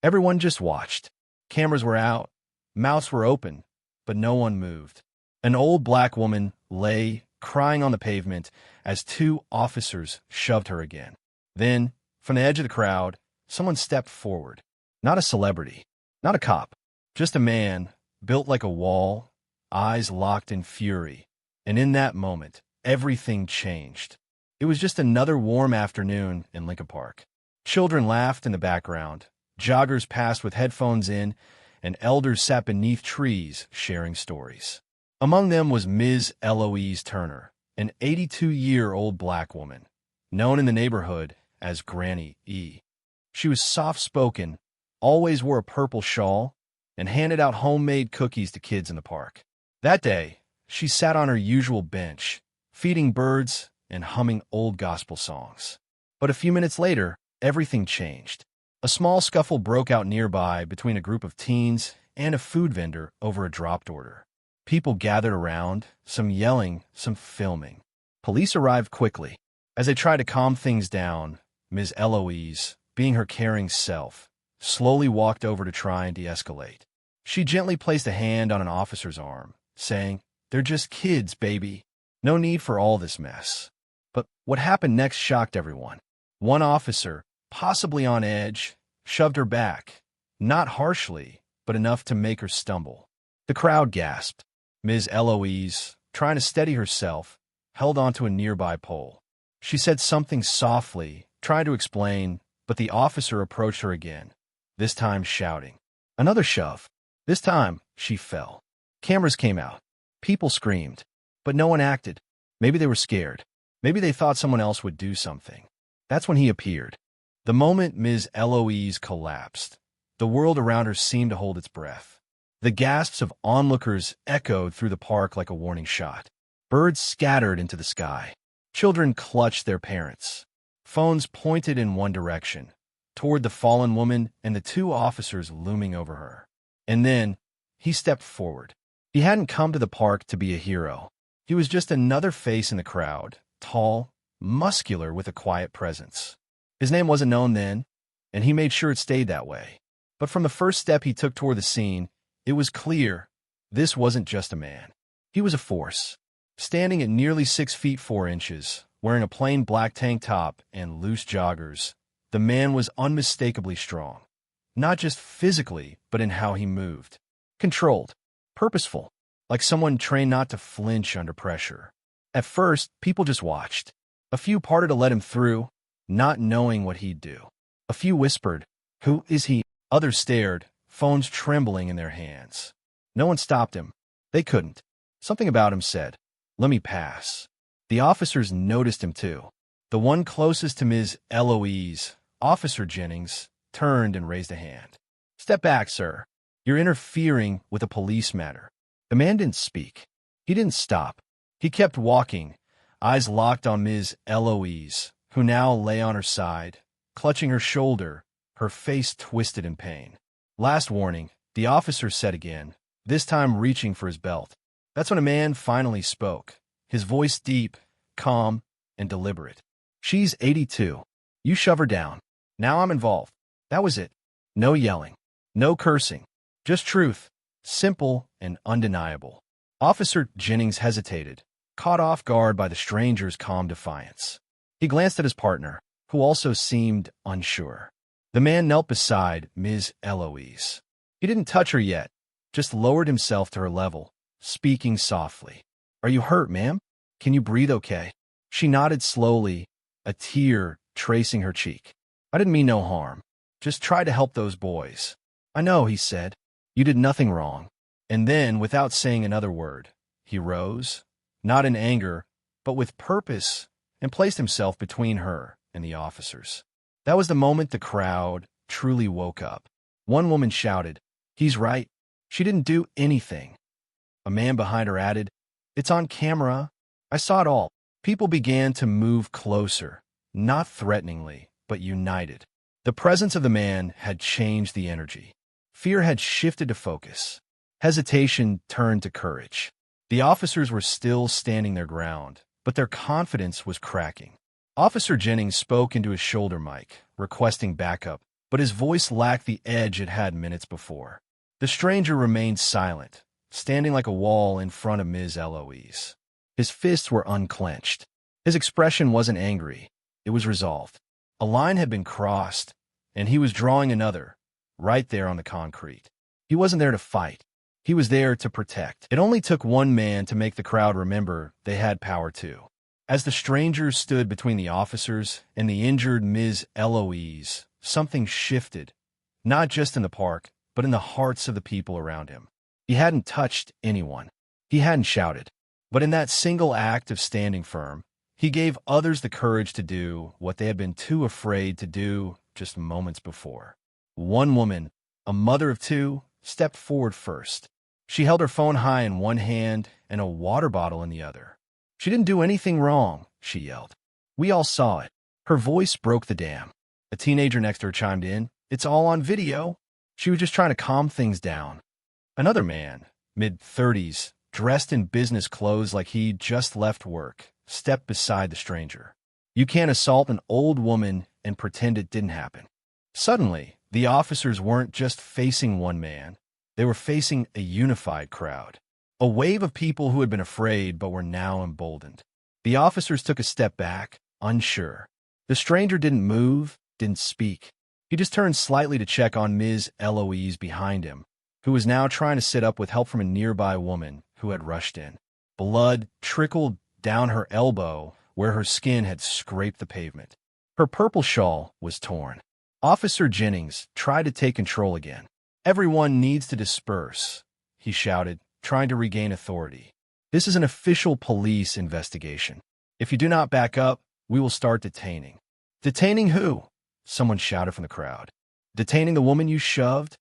Everyone just watched. Cameras were out, mouths were open, but no one moved. An old black woman lay, crying on the pavement, as two officers shoved her again. Then, from the edge of the crowd, someone stepped forward. Not a celebrity, not a cop, just a man, built like a wall, eyes locked in fury. And in that moment, everything changed. It was just another warm afternoon in Lincoln Park. Children laughed in the background, joggers passed with headphones in, and elders sat beneath trees sharing stories. Among them was Ms. Eloise Turner, an 82-year-old black woman, known in the neighborhood as Granny E. She was soft-spoken, always wore a purple shawl, and handed out homemade cookies to kids in the park. That day, she sat on her usual bench, feeding birds and humming old gospel songs. But a few minutes later, everything changed. A small scuffle broke out nearby between a group of teens and a food vendor over a dropped order. People gathered around, some yelling, some filming. Police arrived quickly. As they tried to calm things down, Ms. Eloise, being her caring self, slowly walked over to try and de-escalate. She gently placed a hand on an officer's arm, saying, "They're just kids, baby. No need for all this mess." But what happened next shocked everyone. One officer, possibly on edge, shoved her back, not harshly, but enough to make her stumble. The crowd gasped. Ms. Eloise, trying to steady herself, held onto a nearby pole. She said something softly, trying to explain, but the officer approached her again, this time shouting. Another shove. This time, she fell. Cameras came out. People screamed, but no one acted. Maybe they were scared. Maybe they thought someone else would do something. That's when he appeared. The moment Ms. Eloise collapsed, the world around her seemed to hold its breath. The gasps of onlookers echoed through the park like a warning shot. Birds scattered into the sky. Children clutched their parents. Phones pointed in one direction, toward the fallen woman and the two officers looming over her. And then, he stepped forward. He hadn't come to the park to be a hero. He was just another face in the crowd, tall, muscular with a quiet presence. His name wasn't known then, and he made sure it stayed that way. But from the first step he took toward the scene, it was clear this wasn't just a man. He was a force. Standing at nearly 6 feet 4 inches, wearing a plain black tank top and loose joggers, the man was unmistakably strong. Not just physically, but in how he moved. Controlled. Purposeful. Like someone trained not to flinch under pressure. At first, people just watched. A few parted to let him through, not knowing what he'd do. A few whispered, "Who is he?" Others stared, phones trembling in their hands. No one stopped him. They couldn't. Something about him said, "Let me pass." The officers noticed him too. The one closest to Ms. Eloise, Officer Jennings, turned and raised a hand. "Step back, sir. You're interfering with a police matter." The man didn't speak. He didn't stop. He kept walking, eyes locked on Ms. Eloise, who now lay on her side, clutching her shoulder, her face twisted in pain. "Last warning," the officer said again, this time reaching for his belt. That's when a man finally spoke, his voice deep, calm, and deliberate. "She's 82. You shove her down. Now I'm involved." That was it. No yelling. No cursing. Just truth. Simple and undeniable. Officer Jennings hesitated, caught off guard by the stranger's calm defiance. He glanced at his partner, who also seemed unsure. The man knelt beside Ms. Eloise. He didn't touch her yet, just lowered himself to her level, speaking softly. "Are you hurt, ma'am? Can you breathe okay?" She nodded slowly, a tear tracing her cheek. "I didn't mean no harm. Just try to help those boys." "I know," he said. "You did nothing wrong." And then, without saying another word, he rose, not in anger, but with purpose, and placed himself between her and the officers. That was the moment the crowd truly woke up. One woman shouted, "He's right. She didn't do anything." A man behind her added, "It's on camera. I saw it all." People began to move closer, not threateningly, but united. The presence of the man had changed the energy. Fear had shifted to focus. Hesitation turned to courage. The officers were still standing their ground, but their confidence was cracking. Officer Jennings spoke into his shoulder mic, requesting backup. but his voice lacked the edge it had minutes before. The stranger remained silent, standing like a wall in front of Ms. Eloise. His fists were unclenched. His expression wasn't angry. It was resolved. A line had been crossed, and he was drawing another, right there on the concrete. He wasn't there to fight. He was there to protect. It only took one man to make the crowd remember they had power too. As the stranger stood between the officers and the injured Ms. Eloise, something shifted, not just in the park, but in the hearts of the people around him. He hadn't touched anyone. He hadn't shouted. But in that single act of standing firm, he gave others the courage to do what they had been too afraid to do just moments before. One woman, a mother of two, stepped forward first. She held her phone high in one hand and a water bottle in the other. She didn't do anything wrong, she yelled. We all saw it. Her voice broke the dam. A teenager next to her chimed in, "It's all on video." She was just trying to calm things down. Another man, mid-30s, dressed in business clothes like he'd just left work, stepped beside the stranger. You can't assault an old woman and pretend it didn't happen. Suddenly, the officers weren't just facing one man. They were facing a unified crowd. A wave of people who had been afraid but were now emboldened. The officers took a step back, unsure. The stranger didn't move, didn't speak. He just turned slightly to check on Ms. Eloise behind him, who was now trying to sit up with help from a nearby woman who had rushed in. Blood trickled down her elbow where her skin had scraped the pavement. Her purple shawl was torn. Officer Jennings tried to take control again. "Everyone needs to disperse," he shouted, trying to regain authority. "This is an official police investigation. If you do not back up, we will start detaining." "Detaining who?" Someone shouted from the crowd. "Detaining the woman you shoved?"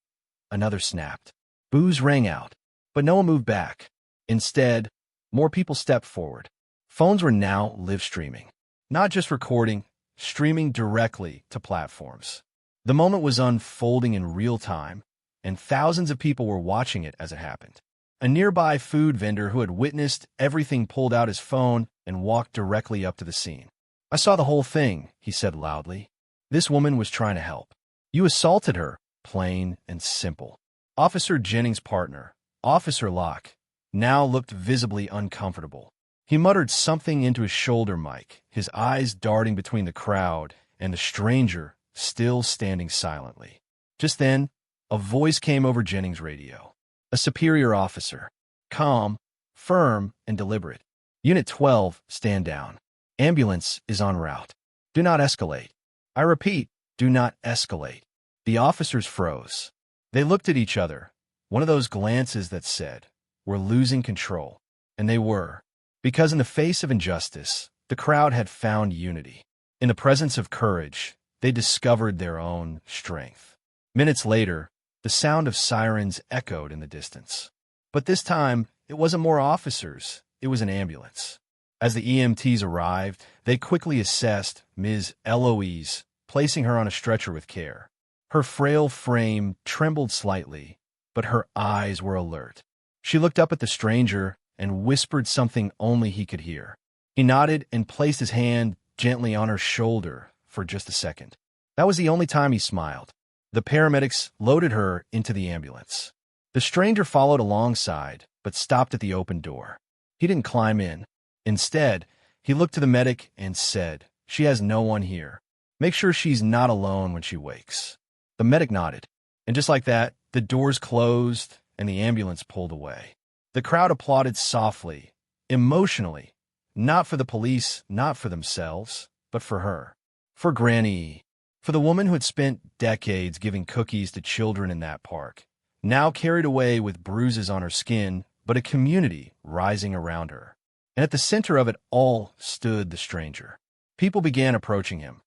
Another snapped. Boos rang out, but no one moved back. Instead, more people stepped forward. Phones were now live streaming. Not just recording, streaming directly to platforms. The moment was unfolding in real time, and thousands of people were watching it as it happened. A nearby food vendor who had witnessed everything pulled out his phone and walked directly up to the scene. "I saw the whole thing," he said loudly. "This woman was trying to help. You assaulted her, plain and simple." Officer Jennings' partner, Officer Locke, now looked visibly uncomfortable. He muttered something into his shoulder mic, his eyes darting between the crowd and the stranger still standing silently. Just then, a voice came over Jennings' radio. A superior officer. Calm, firm, and deliberate. "Unit 12, stand down. Ambulance is en route. Do not escalate. I repeat, do not escalate." The officers froze. They looked at each other, one of those glances that said, "We're losing control." And they were. Because in the face of injustice, the crowd had found unity. In the presence of courage, they discovered their own strength. Minutes later, the sound of sirens echoed in the distance. But this time, it wasn't more officers, it was an ambulance. As the EMTs arrived, they quickly assessed Ms. Eloise, placing her on a stretcher with care. Her frail frame trembled slightly, but her eyes were alert. She looked up at the stranger and whispered something only he could hear. He nodded and placed his hand gently on her shoulder for just a second. That was the only time he smiled. The paramedics loaded her into the ambulance. The stranger followed alongside, but stopped at the open door. He didn't climb in. Instead, he looked to the medic and said, "She has no one here. Make sure she's not alone when she wakes." The medic nodded, and just like that, the doors closed and the ambulance pulled away. The crowd applauded softly, emotionally, not for the police, not for themselves, but for her, for Granny, for the woman who had spent decades giving cookies to children in that park, now carried away with bruises on her skin, but a community rising around her. And at the center of it all stood the stranger. People began approaching him,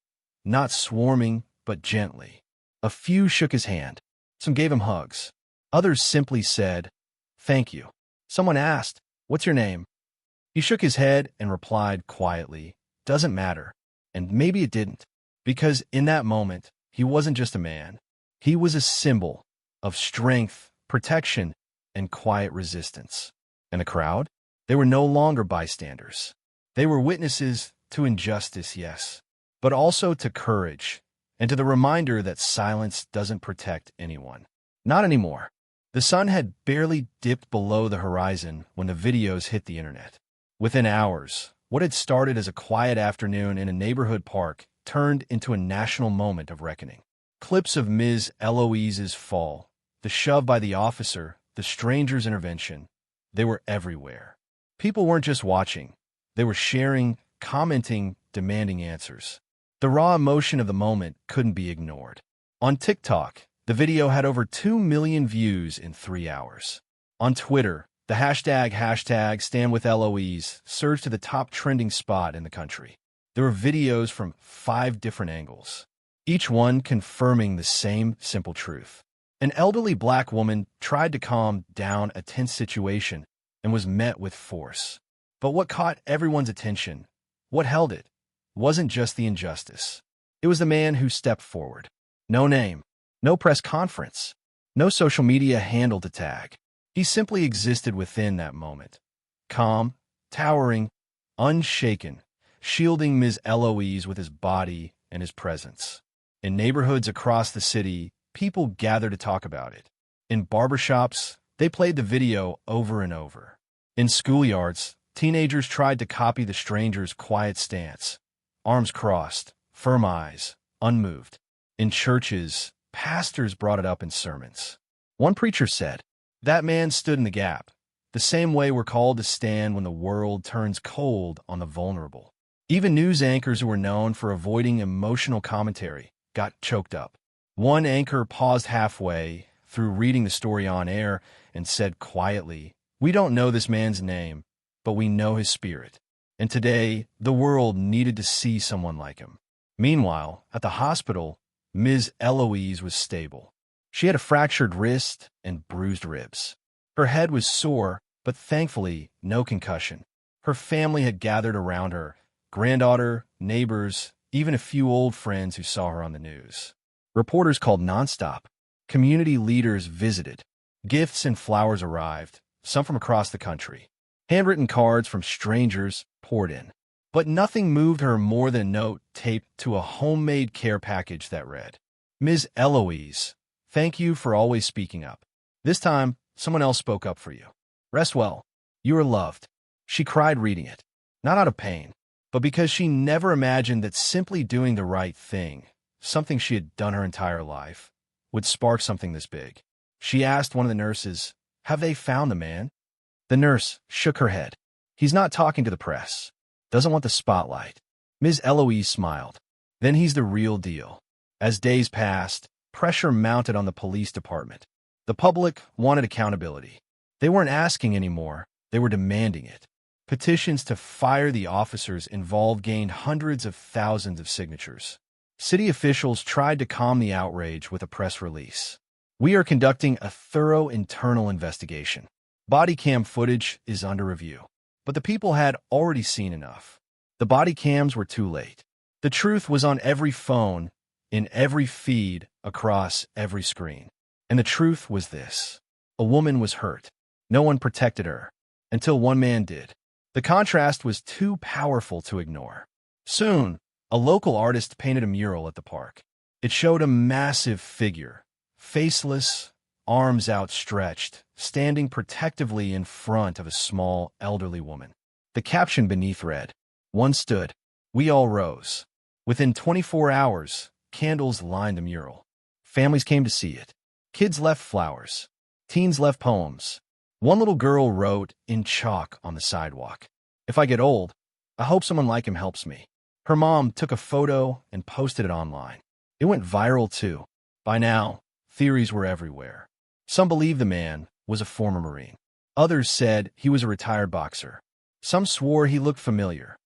not swarming, but gently. A few shook his hand. Some gave him hugs. Others simply said, "Thank you." Someone asked, "What's your name?" He shook his head and replied quietly, "Doesn't matter." And maybe it didn't, because in that moment, he wasn't just a man. He was a symbol of strength, protection, and quiet resistance. And the crowd? They were no longer bystanders. They were witnesses to injustice, yes, but also to courage, and to the reminder that silence doesn't protect anyone. Not anymore. The sun had barely dipped below the horizon when the videos hit the internet. Within hours, what had started as a quiet afternoon in a neighborhood park turned into a national moment of reckoning. Clips of Ms. Eloise's fall, the shove by the officer, the stranger's intervention, they were everywhere. People weren't just watching. They were sharing, commenting, demanding answers. The raw emotion of the moment couldn't be ignored. On TikTok, the video had over 2 million views in 3 hours. On Twitter, the hashtag #StandWithEloise surged to the top trending spot in the country. There were videos from 5 different angles, each one confirming the same simple truth. An elderly black woman tried to calm down a tense situation and was met with force. But what caught everyone's attention, what held it, wasn't just the injustice. It was the man who stepped forward. No name, no press conference, no social media handle to tag. He simply existed within that moment. Calm, towering, unshaken, shielding Ms. Eloise with his body and his presence. In neighborhoods across the city, people gathered to talk about it. In barbershops, they played the video over and over. In schoolyards, teenagers tried to copy the stranger's quiet stance, arms crossed, firm eyes, unmoved. In churches, pastors brought it up in sermons. One preacher said, "That man stood in the gap, the same way we're called to stand when the world turns cold on the vulnerable." Even news anchors who were known for avoiding emotional commentary got choked up. One anchor paused halfway through reading the story on air and said quietly, "We don't know this man's name, but we know his spirit. And today, the world needed to see someone like him." Meanwhile, at the hospital, Ms. Eloise was stable. She had a fractured wrist and bruised ribs. Her head was sore, but thankfully, no concussion. Her family had gathered around her, granddaughter, neighbors, even a few old friends who saw her on the news. Reporters called nonstop. Community leaders visited. Gifts and flowers arrived, some from across the country. Handwritten cards from strangers poured in. But nothing moved her more than a note taped to a homemade care package that read, "Ms. Eloise, thank you for always speaking up. This time, someone else spoke up for you. Rest well. You are loved." She cried reading it, not out of pain, but because she never imagined that simply doing the right thing, something she had done her entire life, would spark something this big. She asked one of the nurses, "Have they found the man?" The nurse shook her head. "He's not talking to the press. Doesn't want the spotlight." Ms. Eloise smiled. "Then he's the real deal." As days passed, pressure mounted on the police department. The public wanted accountability. They weren't asking anymore, they were demanding it. Petitions to fire the officers involved gained hundreds of thousands of signatures. City officials tried to calm the outrage with a press release. "We are conducting a thorough internal investigation. Body cam footage is under review." But the people had already seen enough. The body cams were too late. The truth was on every phone, in every feed, across every screen. And the truth was this: a woman was hurt. No one protected her, until one man did. The contrast was too powerful to ignore. Soon, a local artist painted a mural at the park. It showed a massive figure, faceless, arms outstretched, standing protectively in front of a small, elderly woman. The caption beneath read, "One stood. We all rose." Within 24 hours, candles lined the mural. Families came to see it. Kids left flowers. Teens left poems. One little girl wrote in chalk on the sidewalk, "If I get old, I hope someone like him helps me." Her mom took a photo and posted it online. It went viral too. By now, theories were everywhere. Some believed the man was a former Marine. Others said he was a retired boxer. Some swore he looked familiar,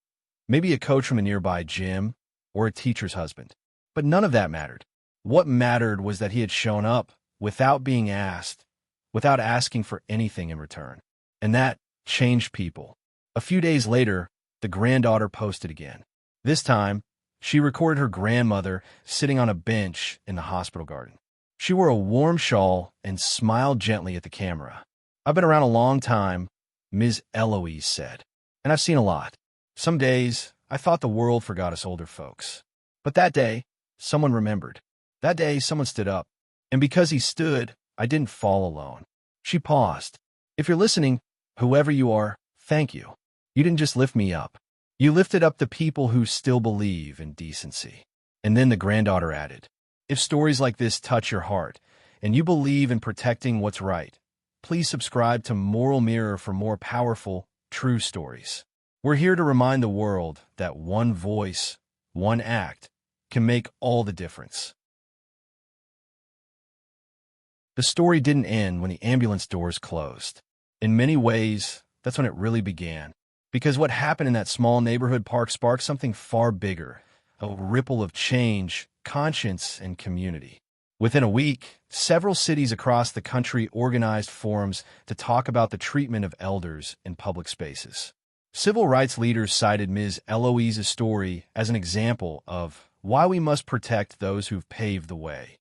maybe a coach from a nearby gym or a teacher's husband. But none of that mattered. What mattered was that he had shown up without being asked, without asking for anything in return. And that changed people. A few days later, the granddaughter posted again. This time, she recorded her grandmother sitting on a bench in the hospital garden. She wore a warm shawl and smiled gently at the camera. "I've been around a long time," Ms. Eloise said, "and I've seen a lot. Some days, I thought the world forgot us older folks. But that day, someone remembered. That day, someone stood up. And because he stood, I didn't fall alone. She paused. If you're listening, whoever you are, thank you. You didn't just lift me up. You lifted up the people who still believe in decency. And then the granddaughter added, if stories like this touch your heart, and you believe in protecting what's right, please subscribe to Moral Mirror for more powerful, true stories. We're here to remind the world that one voice, one act, can make all the difference. The story didn't end when the ambulance doors closed. In many ways, that's when it really began. Because what happened in that small neighborhood park sparked something far bigger, a ripple of change, conscience, and community. Within a week, several cities across the country organized forums to talk about the treatment of elders in public spaces. Civil rights leaders cited Ms. Eloise's story as an example of why we must protect those who've paved the way.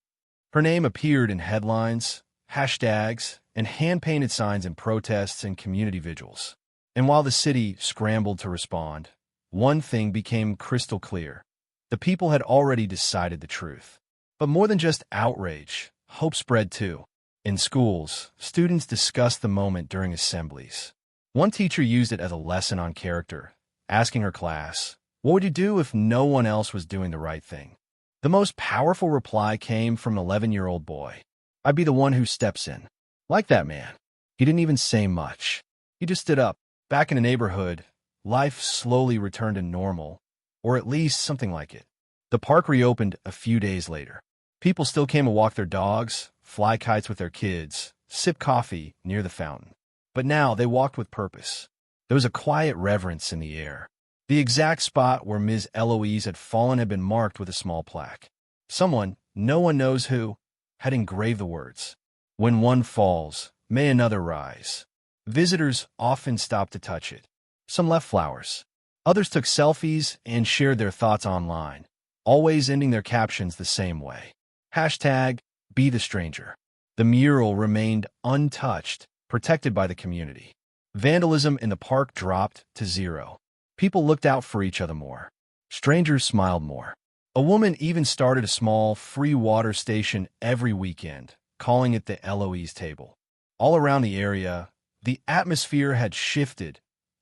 Her name appeared in headlines, hashtags, and hand-painted signs in protests and community vigils. And while the city scrambled to respond, one thing became crystal clear. The people had already decided the truth. But more than just outrage, hope spread too. In schools, students discussed the moment during assemblies. One teacher used it as a lesson on character, asking her class, what would you do if no one else was doing the right thing? The most powerful reply came from an 11-year-old boy. I'd be the one who steps in. Like that man. He didn't even say much. He just stood up. Back in the neighborhood, life slowly returned to normal, or at least something like it. The park reopened a few days later. People still came to walk their dogs, fly kites with their kids, sip coffee near the fountain. But now they walked with purpose. There was a quiet reverence in the air. The exact spot where Ms. Eloise had fallen had been marked with a small plaque. Someone, no one knows who, had engraved the words, when one falls, may another rise. Visitors often stopped to touch it. Some left flowers. Others took selfies and shared their thoughts online, always ending their captions the same way. Hashtag, be the stranger. The mural remained untouched, protected by the community. Vandalism in the park dropped to zero. People looked out for each other more. Strangers smiled more. A woman even started a small, free water station every weekend, calling it the Eloise Table. All around the area, the atmosphere had shifted,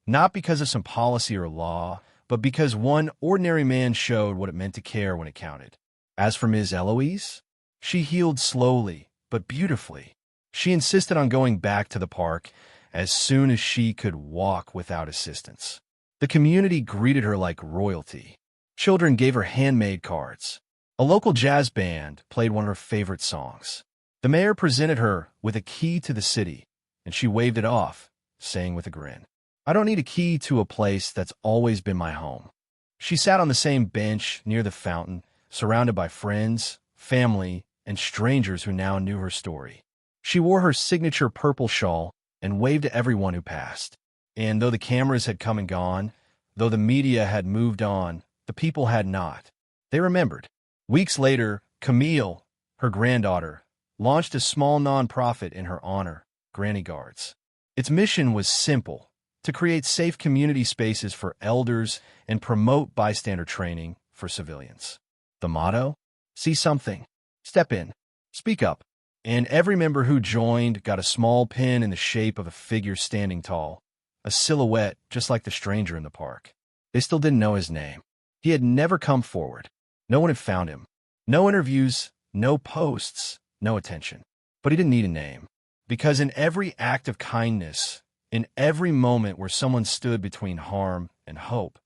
not because of some policy or law, but because one ordinary man showed what it meant to care when it counted. As for Ms. Eloise, she healed slowly, but beautifully. She insisted on going back to the park as soon as she could walk without assistance. The community greeted her like royalty. Children gave her handmade cards. A local jazz band played one of her favorite songs. The mayor presented her with a key to the city, and she waved it off, saying with a grin, I don't need a key to a place that's always been my home. She sat on the same bench near the fountain, surrounded by friends, family, and strangers who now knew her story. She wore her signature purple shawl and waved to everyone who passed. And though the cameras had come and gone, though the media had moved on, the people had not. They remembered. Weeks later, Camille, her granddaughter, launched a small nonprofit in her honor, Granny Guards. Its mission was simple, to create safe community spaces for elders and promote bystander training for civilians. The motto? See something. Step in. Speak up. And every member who joined got a small pin in the shape of a figure standing tall, a silhouette just like the stranger in the park. They still didn't know his name. He had never come forward. No one had found him. No interviews, no posts, no attention. But he didn't need a name. Because in every act of kindness, in every moment where someone stood between harm and hope,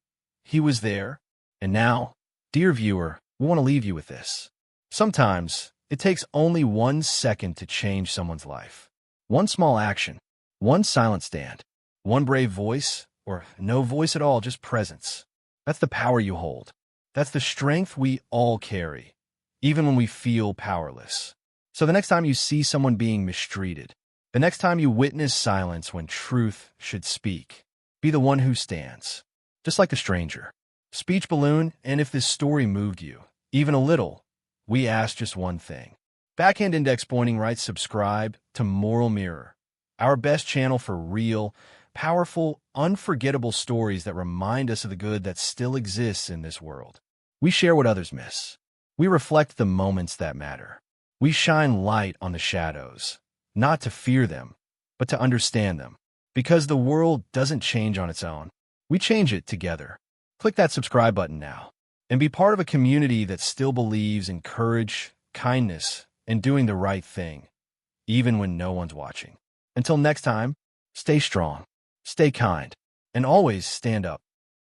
he was there. And now, dear viewer, we want to leave you with this. Sometimes, it takes only 1 second to change someone's life. One small action, one silent stand, one brave voice, or no voice at all, just presence. That's the power you hold. That's the strength we all carry, even when we feel powerless. So the next time you see someone being mistreated, the next time you witness silence when truth should speak, be the one who stands, just like the stranger. Speech balloon, and if this story moved you, even a little, we ask just one thing. Backhand index pointing right, subscribe to Moral Mirror, our best channel for real, powerful, unforgettable stories that remind us of the good that still exists in this world. We share what others miss. We reflect the moments that matter. We shine light on the shadows, not to fear them, but to understand them. Because the world doesn't change on its own. We change it together. Click that subscribe button now and be part of a community that still believes in courage, kindness, and doing the right thing, even when no one's watching. Until next time, stay strong, stay kind, and always stand up.